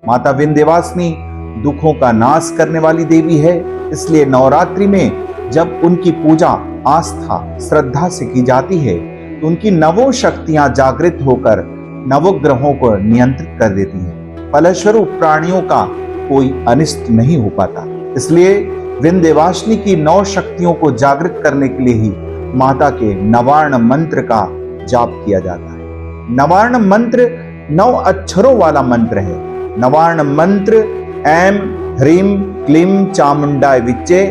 माता विंध्यवासिनी दुखों का नाश करने वाली देवी है, इसलिए नवरात्रि में जब उनकी पूजा आस्था श्रद्धा से की जाती है तो उनकी नवों शक्तियां जागृत होकर नवग्रहों को नियंत्रित कर देती हैं। फलस्वरूप प्राणियों का कोई अनिष्ट नहीं हो पाता। इसलिए विंध्यवासिनी की 9 शक्तियों को जागृत करने के लिए ही माता के नवार्ण मंत्र का जाप किया जाता है। नवार्ण मंत्र 9 अक्षरों वाला मंत्र है। नवार्ण मंत्र ऐं ह्रीं क्लीं चामुंडाय विच्चे,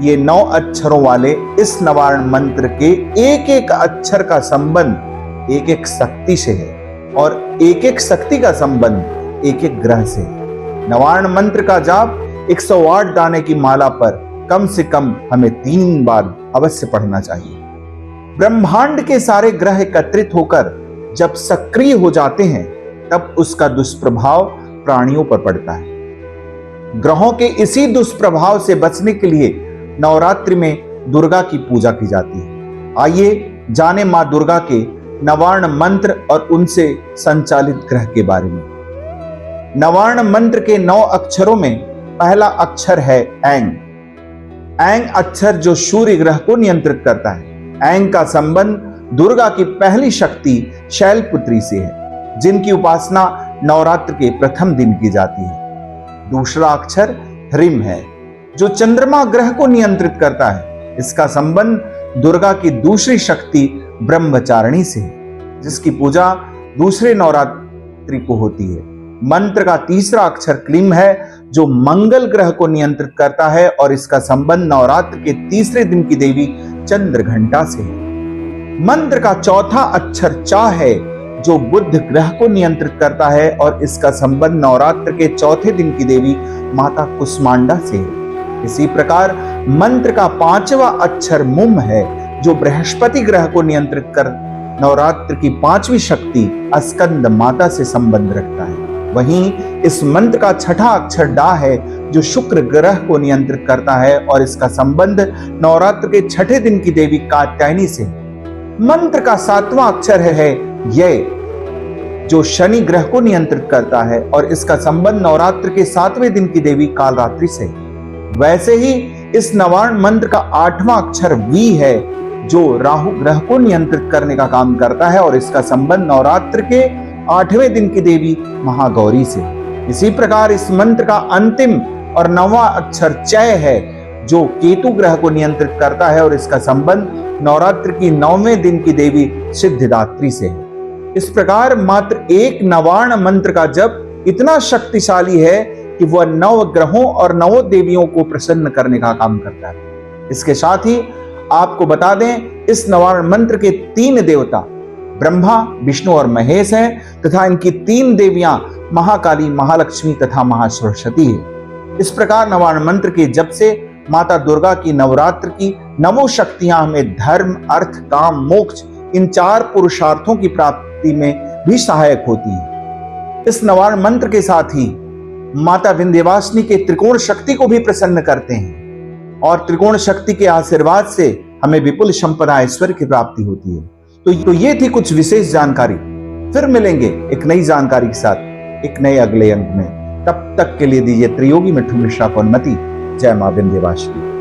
ये 9 अक्षरों वाले इस नवार्ण मंत्र के एक एक अक्षर का संबंध एक एक शक्ति से है और एक एक शक्ति का संबंध एक एक ग्रह से है। नवार्ण मंत्र का जाप 108 दाने की माला पर कम से कम हमें 3 बार अवश्य पढ़ना चाहिए। ब्रह्मांड के सारे ग्रह एकत्रित होकर जब सक्रिय हो जाते हैं तब उसका दुष्प्रभाव प्राणियों पर पड़ता है। ग्रहों के इसी दुष्प्रभाव से बचने के लिए नवरात्रि में दुर्गा की पूजा की जाती है। आइए जाने मां दुर्गा के नवार्ण मंत्र और उनसे संचालित ग्रह के बारे में। नवार्ण मंत्र के 9 अक्षरों में पहला अक्षर है ऐं। ऐं अक्षर जो सूर्य ग्रह को नियंत्रित करता है। ऐं का संबंध दुर्गा की पहली शक्ति शैलपुत्री से है, जिनकी उपासना नवरात्र के प्रथम दिन की जाती है। दूसरा अक्षर ह्रीं है, जो चंद्रमा ग्रह को नियंत्रित करता है। इसका संबंध दुर्गा की दूसरी शक्ति ब्रह्मचारिणी से है, जिसकी पूजा दूसरे नवरात्रि को होती है। मंत्र का तीसरा अक्षर क्लीं है, जो मंगल ग्रह को नियंत्रित करता है और इसका संबंध नवरात्र के तीसरे दिन की देवी चंद्रघंटा से है। मंत्र का चौथा अक्षर चा है, जो बुध ग्रह को नियंत्रित करता है और इसका संबंध नवरात्र के चौथे दिन की देवी माता कुष्मांडा से है। इसी प्रकार मंत्र का 5वां अक्षर मुम है, जो बृहस्पति ग्रह को नियंत्रित कर नवरात्र की 5वीं शक्ति स्कंद माता से संबंध रखता है। वहीं इस मंत्र का 6ठा अक्षर डा है, जो शुक्र ग्रह को नियंत्रित करता है और इसका संबंध नवरात्र के 6ठे दिन की देवी कात्यायनी से है। मंत्र का 7वां अक्षर है ये, जो शनि ग्रह को नियंत्रित करता है और इसका संबंध नवरात्र के 7वें दिन की देवी कालरात्रि से है। वैसे ही इस नवार्ण मंत्र का 8वां अक्षर वी है, जो राहु ग्रह को नियंत्रित करने का काम करता है और इसका संबंध नवरात्र के 8वें दिन की देवी महागौरी से। इसी प्रकार इस मंत्र का अंतिम और 9वां अक्षर चय है, जो केतु ग्रह को नियंत्रित करता है और इसका संबंध नवरात्र की 9वें दिन की देवी सिद्धिदात्री से है। इस प्रकार मात्र एक नवार्ण मंत्र का जप इतना शक्तिशाली है कि वह 9 ग्रहों और 9 देवियों को प्रसन्न करने का काम करता है। इसके साथ ही आपको बता दें, इस नवार्ण मंत्र के 3 देवता ब्रह्मा, विष्णु और महेश हैं तथा इनकी 3 देवियां महाकाली, महालक्ष्मी तथा महासरस्वती है। इस प्रकार नवार्ण मंत्र के जप से माता दुर्गा की नवरात्र की 9 शक्तियां हमें धर्म, अर्थ, काम, मोक्ष इन 4 पुरुषार्थों की प्राप्ति में भी सहायक होती है। इस नवार्ण मंत्र के साथ ही माता विंध्यवासिनी के त्रिकोण शक्ति को भी प्रसन्न करते हैं और त्रिकोण शक्ति के आशीर्वाद से हमें विपुल संपदा ऐश्वर्य की प्राप्ति होती है। तो ये थी कुछ विशेष जानकारी। फिर मिलेंगे एक नई जानकारी के साथ एक नए अगले अंक में। तब तक के लिए दीजिए त्रियोगी मिठू मिश्रा को अनुमति। जय मां विंध्यवासिनी।